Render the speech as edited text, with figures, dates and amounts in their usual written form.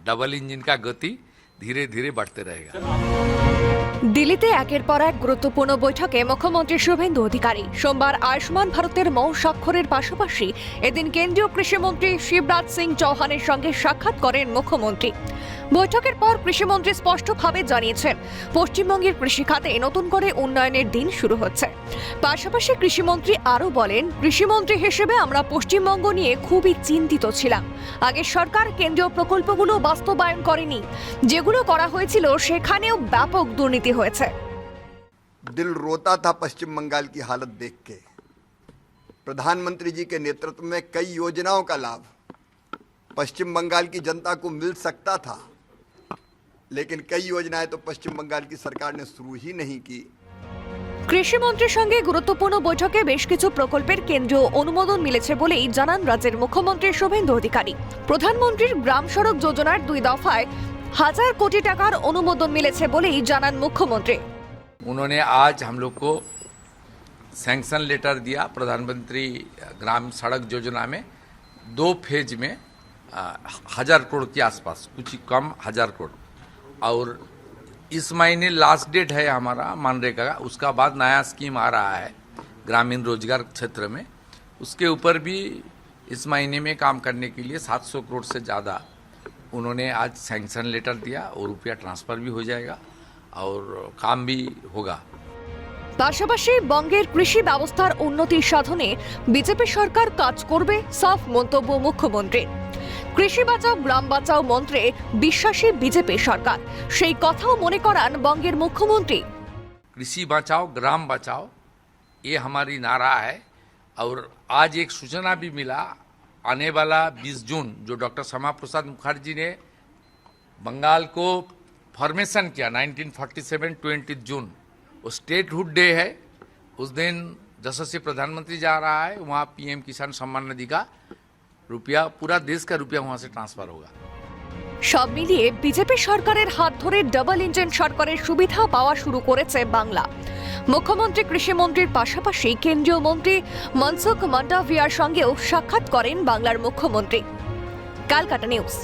Double engine का गति धीरे धीरे बढ़ते रहेगा। দিল্লিতে একের পর এক গুরুত্বপূর্ণ বৈঠকে মুখ্যমন্ত্রী শুভেন্দু অধিকারী সোমবার আয়ুষ্মান ভারতের মৌ স্বাক্ষরের পাশাপাশি এদিন কেন্দ্রীয় কৃষিমন্ত্রী শিবরাজ সিং চৌহানের সঙ্গে সাক্ষাৎ করেন মুখ্যমন্ত্রী। বৈঠকের পর কৃষিমন্ত্রী স্পষ্টভাবে জানিয়েছেন পশ্চিমবঙ্গের কৃষিখাতে নতুন করে উন্নয়নের দিন শুরু হচ্ছে। পাশাপাশি কৃষিমন্ত্রী আরও বলেন, কৃষিমন্ত্রী হিসেবে আমরা পশ্চিমবঙ্গ নিয়ে খুবই চিন্তিত ছিলাম। আগের সরকার কেন্দ্রীয় প্রকল্পগুলো বাস্তবায়ন করেনি, যেগুলো করা হয়েছিল সেখানেও ব্যাপক দুর্নীতি হয়েছে। दिल रोता था पश्चिम बंगाल की हालत देख के। प्रधानमंत्री जी के नेतृत्व में कई योजनाओं का लाभ पश्चिम बंगाल की जनता को मिल सकता था, लेकिन कई योजनाएं तो पश्चिम बंगाल की सरकार ने शुरू ही नहीं की। কৃষিমন্ত্রীর সঙ্গে গুরুত্বপূর্ণ বৈঠকে বেশ কিছু প্রকল্পের কেন্দ্রীয় অনুমোদন মিলেছে বলেই জানান রাজ্যের মুখ্যমন্ত্রী শুভেন্দু অধিকারী। প্রধানমন্ত্রীর গ্রাম সড়ক যোজনার 2 দফায় 1000 কোটি টাকার অনুমোদন মিলেছে বলেই জানান মুখ্যমন্ত্রী। उन्होंने आज हम लोग को सैंक्शन लेटर दिया प्रधानमंत्री ग्राम सड़क योजना में 2 फेज में 1000 करोड़ के आसपास, कुछ ही कम 1000 करोड़। और इस महीने लास्ट डेट है हमारा मनरेगा का, उसका बाद नया स्कीम आ रहा है ग्रामीण रोजगार क्षेत्र में, उसके ऊपर भी इस महीने में काम करने के लिए 700 करोड़ से ज़्यादा उन्होंने आज सैंक्शन लेटर दिया और रुपया ट्रांसफ़र भी हो जाएगा और काम भी होगा। পাশাপাশি বঙ্গের কৃষি ব্যবস্থার উন্নতি সাধনে বিজেপি সরকার কাজ করবে, সাফ মন্তব্য মুখ্যমন্ত্রী। কৃষি বাঁচাও গ্রাম বাঁচাও মন্ত্রে বিশ্বাসী বিজেপি সরকার, সেই কথাও মনে করান বঙ্গের মুখ্যমন্ত্রী। कृषि बचाओ ग्राम बचाओ ये हमारी नारा है। और आज एक सूचना भी मिला, आने वाला 20 जून जो डॉक्टर श्यामा प्रसाद मुखर्जी ने बंगाल को फॉर्मेशन किया 1947 20 जून, वो स्टेटहुड डे है। उस दिन यशस्वी प्रधानमंत्री जा रहा है वहाँ, पीएम किसान सम्मान निधि का रुपया, पूरा देश का रुपया वहाँ से ट्रांसफर होगा। সব মিলিয়ে বিজেপি সরকারের হাত ধরে ডাবল ইঞ্জিন সরকারের সুবিধা পাওয়া শুরু করেছে বাংলা। মুখ্যমন্ত্রী কৃষিমন্ত্রীর পাশাপাশি কেন্দ্রীয় মন্ত্রী মনসুখ মান্ডাভিয়ার সঙ্গেও সাক্ষাৎ করেন বাংলার মুখ্যমন্ত্রী। ক্যালকাটা নিউজ।